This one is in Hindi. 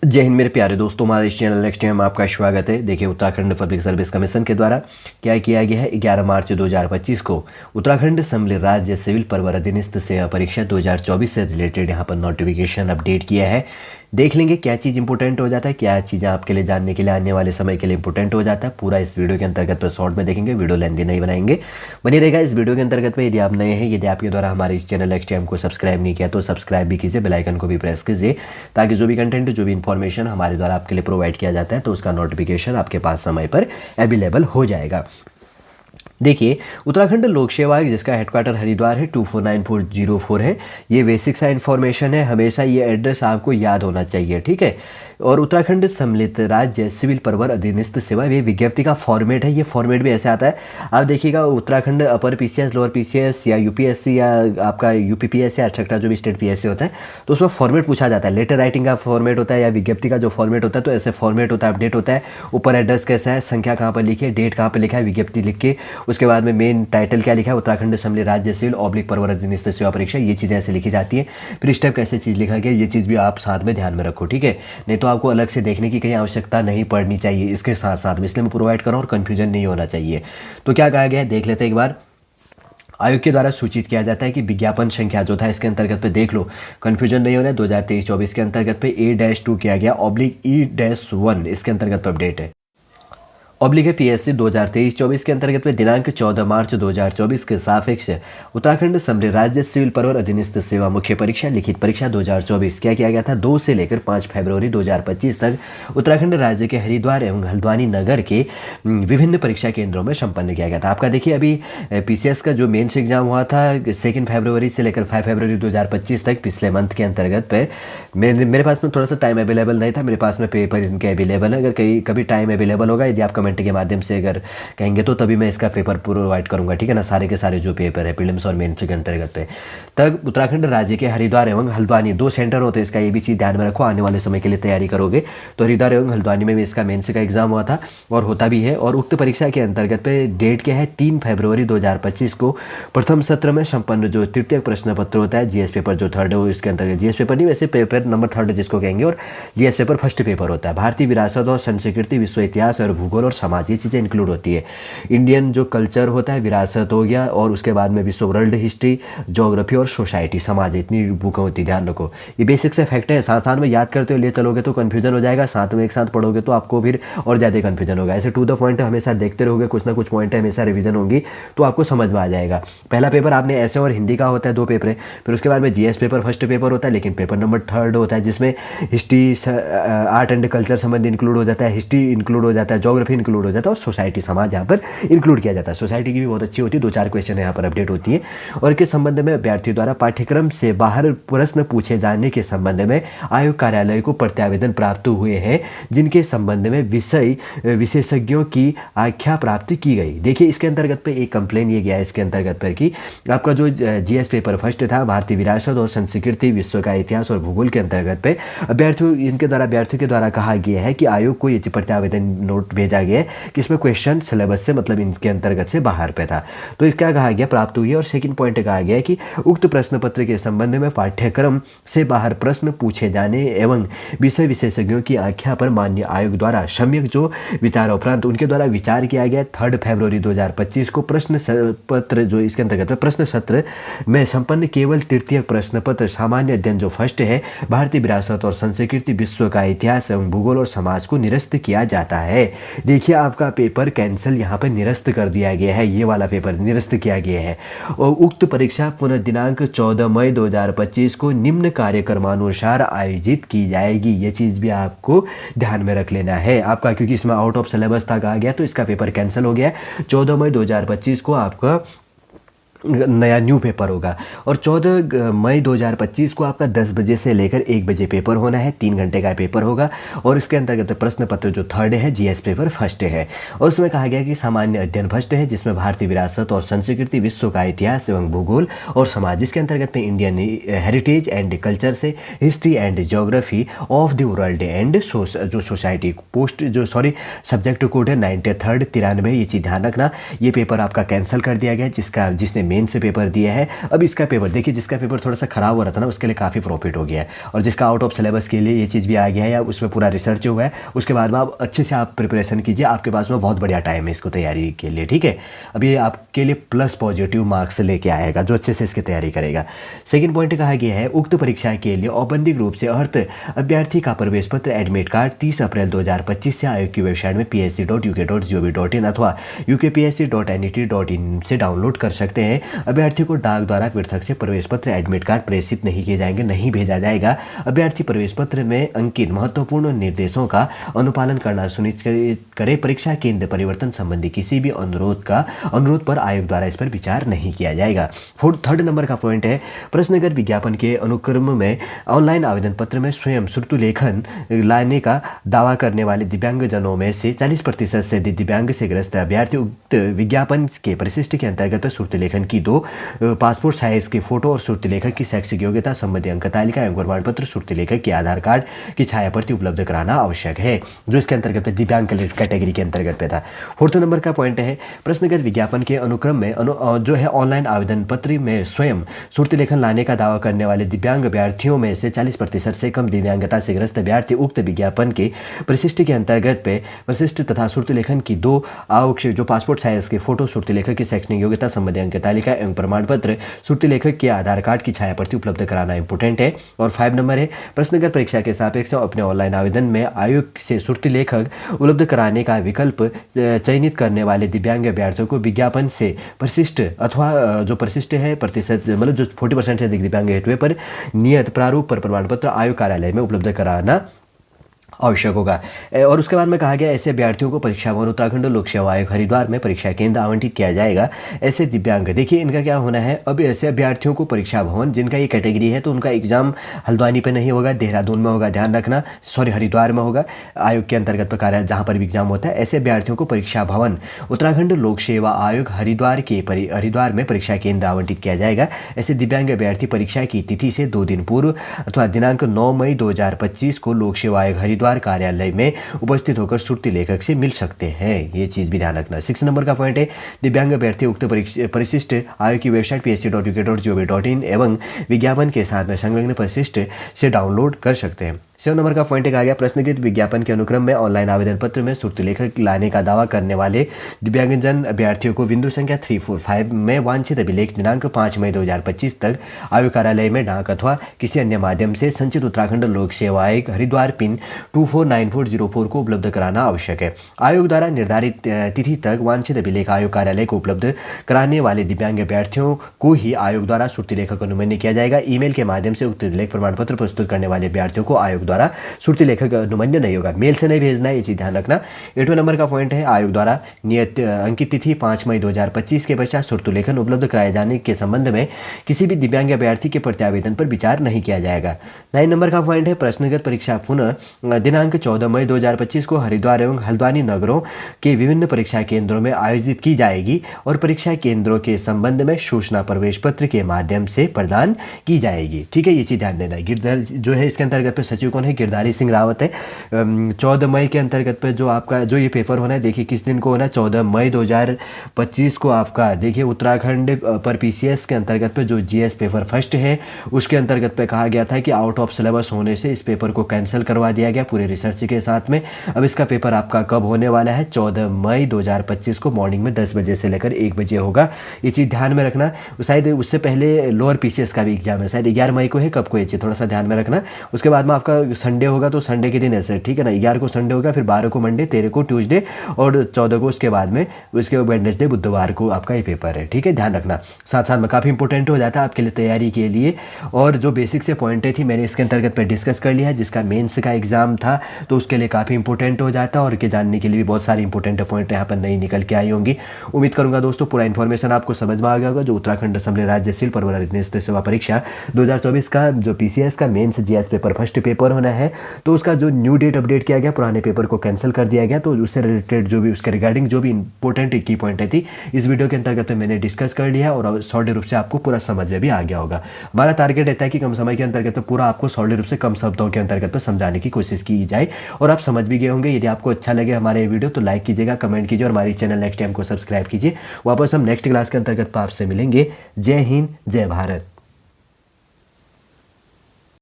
जय हिंद मेरे प्यारे दोस्तों, हमारे इस चैनल नेक्स्ट टाइम आपका स्वागत है। देखिए, उत्तराखंड पब्लिक सर्विस कमीशन के द्वारा क्या किया गया है। 11 मार्च 2025 को उत्तराखंड सम्मिलित राज्य सिविल परवर अधीनस्थ सेवा परीक्षा 2024 से रिलेटेड यहाँ पर नोटिफिकेशन अपडेट किया है। देख लेंगे क्या चीज़ इंपॉर्टेंट हो जाता है, क्या चीज़ें आपके लिए जानने के लिए आने वाले समय के लिए इंपॉर्टेंट हो जाता है। पूरा इस वीडियो के अंतर्गत पर शॉर्ट में देखेंगे, वीडियो लेंथी नहीं बनाएंगे। बनी रहेगा इस वीडियो के अंतर्गत पे। यदि आप नए हैं, यदि आपके द्वारा हमारे इस चैनल नेक्स्ट टाइम को सब्सक्राइब नहीं किया तो सब्सक्राइब भी कीजिए, बेल आइकन को भी प्रेस कीजिए, ताकि जो भी कंटेंट, जो भी इन्फॉर्मेशन हमारे द्वारा आपके लिए प्रोवाइड किया जाता है तो उसका नोटिफिकेशन आपके पास समय पर अवेलेबल हो जाएगा। देखिए, उत्तराखंड लोक सेवा आयोग जिसका हेडक्वार्टर हरिद्वार है, 249404 है। ये बेसिक सा इन्फॉर्मेशन है, हमेशा ये एड्रेस आपको याद होना चाहिए, ठीक है। और उत्तराखंड सम्मिलित राज्य सिविल परवर अधीनस्थ सेवा, ये विज्ञप्ति का फॉर्मेट है। ये फॉर्मेट भी ऐसे आता है, आप देखिएगा, Uttarakhand upper PCS, lower PCS या यूपीएससी या आपका यूपीपीएससी एक्सेट्रा जो भी स्टेट पीएससी होता है, तो उसमें फॉर्मेट पूछा जाता है। लेटर राइटिंग का फॉर्मेट होता है या विज्ञप्ति का जो फॉर्मेट होता है, तो ऐसे फॉर्मेट होता है, अपडेट होता है। ऊपर एड्रेस कैसा है, संख्या कहाँ पर लिखी है, डेट कहाँ पर लिखा है, विज्ञप्ति लिख के उसके बाद में मेन टाइटल क्या लिखा है, उत्तराखंड सम्मिलित राज्य सिविल ऑब्लिक परवर अधीनस्थ सेवा परीक्षा, ये चीज़ें ऐसे लिखी जाती है। फिर स्टेप कैसे चीज़ लिखा गया, ये चीज़ भी आप साथ में ध्यान में रखो, ठीक है। नहीं तो आपको अलग से देखने की कहीं आवश्यकता नहीं पड़नी चाहिए इसके साथ साथ में, इसलिए मैं प्रोवाइड कर रहा हूँ और कन्फ्यूजन नहीं होना चाहिए। तो क्या कहा गया है देख लेते हैं एक बार। आयोग के द्वारा सूचित किया जाता है कि विज्ञापन संख्या जो था इसके अंतर्गत पे देख लो, कन्फ्यूजन नहीं होना है। 2023-24 के अंतर्गत पे A-2 किया गया, /E-1 इसके अंतर्गत पे अपडेट है। ऑब्लिक है PSC 2023-24 के अंतर्गत में दिनांक 14 मार्च 2024 के सापेक्ष उत्तराखंड सम्मिलित राज्य सिविल परवर अधीनस्थ सेवा मुख्य परीक्षा लिखित परीक्षा 2024 क्या किया गया था, 2 से लेकर 5 फरवरी 2025 तक उत्तराखंड राज्य के हरिद्वार एवं हल्द्वानी नगर के विभिन्न परीक्षा केंद्रों में संपन्न किया गया था। आपका देखिए, अभी PCS का जो मेन्स एग्जाम हुआ था 2 फरवरी से लेकर 5 फरवरी 2025 तक, पिछले मंथ के अंतर्गत पे मेरे पास में थोड़ा सा टाइम अवेलेबल नहीं था, मेरे पास में पेपर इनके अवेलेबल है। अगर कभी टाइम अवेलेबल होगा, यदि आप कमेंट के माध्यम से अगर कहेंगे तो तभी मैं इसका पेपर प्रोवाइड करूंगा, ठीक है ना। सारे के सारे जो पेपर है प्रीलिम्स और मेंस के अंतर्गत पे, तब उत्तराखंड राज्य के हरिद्वार एवं हल्द्वानी 2 सेंटर होते हैं। इसका ये भी चीज़ ध्यान में रखो, आने वाले समय के लिए तैयारी करोगे तो हरिद्वार एवं हल्द्वानी में भी इसका मेंस का एग्जाम हुआ था और होता भी है। और उक्त परीक्षा के अंतर्गत पे डेट क्या है, 3 फरवरी 2025 को प्रथम सत्र में संपन्न जो तृतीय प्रश्न पत्र होता है, जीएस पेपर जो थर्ड है वो इसके अंतर्गत, जीएस पेपर नहीं वैसे पेपर नंबर 3 जिसको कहेंगे, और जीएस पेपर फर्स्ट पेपर होता है। भारतीय विरासत और संस्कृति, विश्व इतिहास और भूगोल और समाज, ये चीज़ें इंक्लूड होती है। इंडियन जो कल्चर होता है, विरासत हो गया, और उसके बाद में विश्व वर्ल्ड हिस्ट्री, ज्योग्राफी और सोसाइटी समाज, इतनी बुक होती है, ध्यान रखो। ये बेसिक से फैक्ट है, साथ साथ में याद करते हुए ले चलोगे तो कन्फ्यूजन हो जाएगा, साथ में एक साथ पढ़ोगे तो आपको फिर और ज़्यादा कन्फ्यूजन होगा। ऐसे टू द पॉइंट हमेशा देखते रहोगे, कुछ ना कुछ पॉइंट हमेशा रिवीजन होंगी तो आपको समझ में आ जाएगा। पहला पेपर आपने ऐसे और हिंदी का होता है, 2 पेपर है। फिर उसके बाद में जीएस पेपर फर्स्ट पेपर होता है, लेकिन पेपर नंबर 3 होता है जिसमें हिस्ट्री, आर्ट एंड कल्चर संबंध इंक्लूड हो जाता है, हिस्ट्री इंक्लूड हो जाता है, ज्योग्राफी इंक्लूड हो जाता है और सोसाइटी समाज यहाँ पर इंक्लूड किया जाता है। सोसाइटी की भी बहुत अच्छी होती है, 2-4 क्वेश्चन यहाँ पर अपडेट होती है। और के संबंध में अभ्यर्थी द्वारा पाठ्यक्रम से बाहर प्रश्न पूछे जाने के संबंध में आयोग कार्यालय को प्रत्यावेदन प्राप्त हुए हैं, जिनके संबंध में विशेषज्ञों की आख्या प्राप्त की गई। देखिए, इसके अंतर्गत पे एक कंप्लेन ये गया है इसके अंतर्गत पर कि आपका जो जीएस पेपर फर्स्ट था, भारतीय विरासत और संस्कृति, विश्व का इतिहास और भूगोल के अंतर्गत पे अभ्यर्थियों के द्वारा कहा गया है कि आयोग को ये प्रत्यावेदन नोट भेजा गया है कि इसमें क्वेश्चन सिलेबस से, मतलब इनके अंतर्गत से बाहर पे था। तो इसका कहा गया प्राप्त हुई है। और सेकंड पॉइंट कहा गया है कि उक्त प्रश्न पत्र के संबंध में पाठ्यक्रम से बाहर प्रश्न पूछे जाने एवं विषय विशेषज्ञों की आख्या पर माननीय आयोग द्वारा सम्यक जो विचार उपरांत उनके द्वारा विचार किया गया 3 फरवरी 2025 को प्रश्न पत्र जो इसके अंतर्गत प्रश्न सत्र में संपन्न केवल तृतीय प्रश्न पत्र सामान्य अध्ययन जो फर्स्ट है, भारतीय विरासत और संस्कृति, विश्व का इतिहास एवं भूगोल और समाज को निरस्त किया जाता है। देखिए, आपका पेपर कैंसिल यहाँ पर निरस्त कर दिया गया है, ये वाला पेपर निरस्त किया गया है। और उक्त परीक्षा पुनः दिनांक 14 मई 2025 को निम्न कार्यक्रमानुसार आयोजित की जाएगी। ये चीज़ भी आपको ध्यान में रख लेना है आपका, क्योंकि इसमें आउट ऑफ सिलेबस था कहा गया, तो इसका पेपर कैंसिल हो गया। 14 मई 2025 को आपका नया न्यू पेपर होगा। और 14 मई 2025 को आपका 10 बजे से लेकर 1 बजे पेपर होना है, 3 घंटे का पेपर होगा। और इसके अंतर्गत प्रश्न पत्र जो 3 है, जीएस पेपर फर्स्ट है। और उसमें कहा गया कि सामान्य अध्ययन फर्स्ट है, जिसमें भारतीय विरासत और संस्कृति, विश्व का इतिहास एवं भूगोल और समाज, जिसके अंतर्गत में इंडियन हेरिटेज एंड कल्चर से history and geography of the world and जो सोसाइटी पोस्ट जो सब्जेक्ट कोड है 93 93, ये चीज़ ध्यान रखना। ये पेपर आपका कैंसिल कर दिया गया, जिसने मेन से पेपर दिया है। अब इसका पेपर देखिए, जिसका पेपर थोड़ा सा ख़राब हो रहा था ना, उसके लिए काफ़ी प्रॉफिट हो गया है, और जिसका आउट ऑफ सिलेबस के लिए ये चीज़ भी आ गया है या उसमें पूरा रिसर्च हुआ है, उसके बाद में आप अच्छे से आप प्रिपरेशन कीजिए, आपके पास में बहुत बढ़िया टाइम है इसको तैयारी के लिए, ठीक है। अब ये आपके लिए प्लस पॉजिटिव मार्क्स लेके आएगा जो अच्छे से इसकी तैयारी करेगा। सेकंड पॉइंट कहा गया है, उक्त परीक्षा के लिए औपबंधिक रूप से अर्थ अभ्यर्थी का प्रवेश पत्र एडमिट कार्ड 30 अप्रैल 2025 से आयोग की वेबसाइट में psc.uk.gov.in अथवा ukpsc.net.in से डाउनलोड कर सकते हैं। अभ्यर्थी को डाक द्वारा पृथक से प्रवेश पत्र एडमिट कार्ड प्रेषित नहीं किए जाएंगे, नहीं भेजा जाएगा। अभ्यर्थी प्रवेश पत्र में अंकित महत्वपूर्ण निर्देशों का अनुपालन करना सुनिश्चित करे। परीक्षा केंद्र परिवर्तन संबंधी किसी भी अनुरोध पर आयोग द्वारा इस पर विचार नहीं किया जाएगा। थर्ड नंबर का पॉइंट है, प्रश्नगत विज्ञापन के अनुक्रम में ऑनलाइन आवेदन पत्र में स्वयं श्रुतलेखन लाने का दावा करने वाले दिव्यांगजनों में से 40% से दिव्यांग से ग्रस्त अभ्यर्थी उक्त विज्ञापन के परिशिष्ट के अंतर्गत श्रुतलेखन की 2 पासपोर्ट साइज के फोटो और श्रुतलेखक की शैक्षिक योग्यता संबंधी अंक तालिका एवं प्रमाण पत्र श्रुतलेखक के आधार कार्ड की छाया प्रति उपलब्ध कराना आवश्यक है, जो इसके अंतर्गत दिव्यांग कैटेगरी के अंतर्गत पे था। फोर्थ नंबर का पॉइंट है, प्रश्नगत विज्ञापन के अनुक्रम में जो है ऑनलाइन आवेदन पत्र में स्वयं श्रुतलेखन लाने का दावा करने वाले दिव्यांग अभ्यर्थियों में से 40% से कम दिव्यांगता से ग्रस्त अभ्यर्थी उक्त विज्ञापन के परिशिष्ट के अंतर्गत पे परिशिष्ट तथा श्रुतलेखन की 2 आवश्यक जो पासपोर्ट साइज के फोटो श्रुतलेखक की शैक्षणिक योग्यता संबंधी अंक तालिका एवं प्रमाण पत्र श्रुतलेखक के आधार कार्ड की छाया प्रति उपलब्ध कराना इंपोर्टेंट है। और 5 नंबर है, प्रश्नगत परीक्षा के सापेक्ष अपने ऑनलाइन आवेदन में आयोग से श्रुतलेखक उपलब्ध कराने का विकल्प चयनित करने वाले दिव्यांग अभ्यर्थियों को विज्ञापन से परिशिष्ट अथवा जो परिशिष्ट है प्रतिशत मतलब जो 40% से अधिक दिव्यांग हेतु पर नियत प्रारूप पर प्रमाण पत्र आयोग कार्यालय में उपलब्ध कराना आवश्यक होगा। और उसके बाद में कहा गया, ऐसे अभ्यर्थियों को परीक्षा भवन उत्तराखंड लोक सेवा आयोग हरिद्वार में परीक्षा केंद्र आवंटित किया जाएगा। ऐसे दिव्यांग देखिए इनका क्या होना है, अब ऐसे अभ्यर्थियों को परीक्षा भवन जिनका ये कैटेगरी है तो उनका एग्जाम हल्द्वानी पे नहीं होगा, देहरादून में होगा, ध्यान रखना, हरिद्वार में होगा, आयोग के अंतर्गत कार्यालय जहाँ पर भी एग्जाम होता है। ऐसे अभ्यर्थियों को परीक्षा भवन उत्तराखंड लोक सेवा आयोग हरिद्वार में परीक्षा केंद्र आवंटित किया जाएगा। ऐसे दिव्यांग अभ्यर्थी परीक्षा की तिथि से 2 दिन पूर्व अथवा दिनांक 9 मई 2025 को लोक सेवा आयोग हरिद्वार कार्यालय में उपस्थित होकर श्रुतलेखक से मिल सकते हैं, ये चीज भी ध्यान रखना। 6 नंबर का पॉइंट है, दिव्यांग अभ्यर्थी उक्त परिशिष्ट आयोग की वेबसाइट psc.uk.gov.in एवं विज्ञापन के साथ में संलग्न परिशिष्ट से डाउनलोड कर सकते हैं। 7 नंबर का पॉइंट आ गया, प्रश्नगत विज्ञापन के अनुक्रम में ऑनलाइन आवेदन पत्र में श्रुतलेखक लाने का दावा करने वाले दिव्यांगजन अभ्यर्थियों को बिंदु संख्या 345 में वांछित अभिलेख दिनांक 5 मई 2025 तक आयोग कार्यालय में डाक अथवा किसी अन्य माध्यम से संचित उत्तराखंड लोक सेवा आयोग हरिद्वार पिन 249404 को उपलब्ध कराना आवश्यक है। आयोग द्वारा निर्धारित तिथि तक वांछित अभिलेख आयोग कार्यालय को उपलब्ध कराने वाले दिव्यांग अभ्यर्थियों को ही आयोग द्वारा श्रुतलेखक अनुमन्य किया जाएगा। ईमेल के माध्यम से उक्त अभिलेख प्रमाण पत्र प्रस्तुत करने वाले अभ्यर्थियों को आयोग द्वारा श्रुतलेखक अनुमन्य नहीं होगा, मेल से नहीं भेजना है, ये चीज ध्यान रखना। 8वें नंबर का पॉइंट है, आयोग द्वारा नियत अंकित तिथि 5 मई 2025 के पश्चात श्रुतलेखन उपलब्ध कराए जाने के संबंध में किसी भी दिव्यांग अभ्यर्थी के प्रत्यावेदन पर विचार नहीं किया जाएगा। 9 नंबर का पॉइंट है, प्रश्नगत परीक्षा पुनः दिनांक 14 मई 2025 को हरिद्वार एवं हल्द्वानी नगरों के विभिन्न परीक्षा केंद्रों में आयोजित की जाएगी और परीक्षा केंद्रों के संबंध में सूचना प्रवेश पत्र के माध्यम से प्रदान की जाएगी। ठीक है, ये चीज ध्यान देना है। गिरधर जो है इसके अंतर्गत पे सचिव कौन है, गिरधारी सिंह रावत है। 14 मई के अंतर्गत पे जो आपका जो ये पेपर होना है, देखिए किस दिन को होना है, 14 मई 2025 को आपका देखिए उत्तराखंड पर पीसीएस के अंतर्गत पे जो जीएस पेपर फर्स्ट है उसके अंतर्गत पे कहा गया था कि आउट ऑफ सिलेबस होने से इस पेपर को कैंसिल करवा दिया गया पूरे रिसर्च के साथ में। अब इसका पेपर आपका कब होने वाला है, 14 मई 2025 को मॉर्निंग में 10 बजे से लेकर 1 बजे होगा, ये चीज़ ध्यान में रखना। शायद उससे पहले लोअर पीसीएस का भी एग्जाम है, शायद 11 मई को है, कब को ये चीज़ थोड़ा सा ध्यान में रखना। उसके बाद में आपका संडे होगा तो संडे के दिन ऐसे, ठीक है ना, 11 को संडे होगा, फिर 12 को मंडे, 13 को ट्यूसडे और 14 को उसके बाद में उसके वेडनेसडे बुधवार को आपका ये पेपर है। ठीक है, ध्यान रखना। साथ साथ में काफ़ी इंपॉर्टेंट हो जाता है आपके लिए तैयारी के लिए। और जो बेसिक से पॉइंटें थी मैंने इसके अंतर्गत पे डिस्कस कर लिया है, जिसका मेंस का एग्जाम था तो उसके लिए काफ़ी इंपॉर्टेंट हो जाता है और के जानने के लिए भी बहुत सारी इंपॉर्टेंट पॉइंट यहाँ पर नई निकल के आई होंगी। उम्मीद करूँगा दोस्तों पूरा इन्फॉर्मेशन आपको समझ में आ गया होगा। जो उत्तराखंड असेंबली राज्य सिविल परिवहन अधीनस्थ सेवा परीक्षा 2024 का जो पीसीएस का mains GS paper first paper होना है तो उसका जो न्यू डेट अपडेट किया गया, पुराने पेपर को कैंसिल कर दिया गया। तो उससे रिलेटेड जो भी उसके रिगार्डिंग जो भी इंपॉर्टेंट की पॉइंट थी इस वीडियो के अंतर्गत मैंने डिस्कस कर लिया और सॉलिड रूप से आपको पूरा समझ में भी आ गया होगा। हमारा टारगेट रहता है कि कम समय के अंतर्गत पूरा आपको सॉलिड रूप से कम शब्दों के अंतर्गत समझाने की कोशिश की जाए और आप समझ भी गए होंगे। यदि आपको अच्छा लगे हमारे वीडियो तो लाइक कीजिएगा, कमेंट कीजिए और हमारी चैनल नेक्स्ट टाइम को सब्सक्राइब कीजिए। वापस हम नेक्स्ट क्लास के अंतर्गत आपसे मिलेंगे। जय हिंद, जय भारत।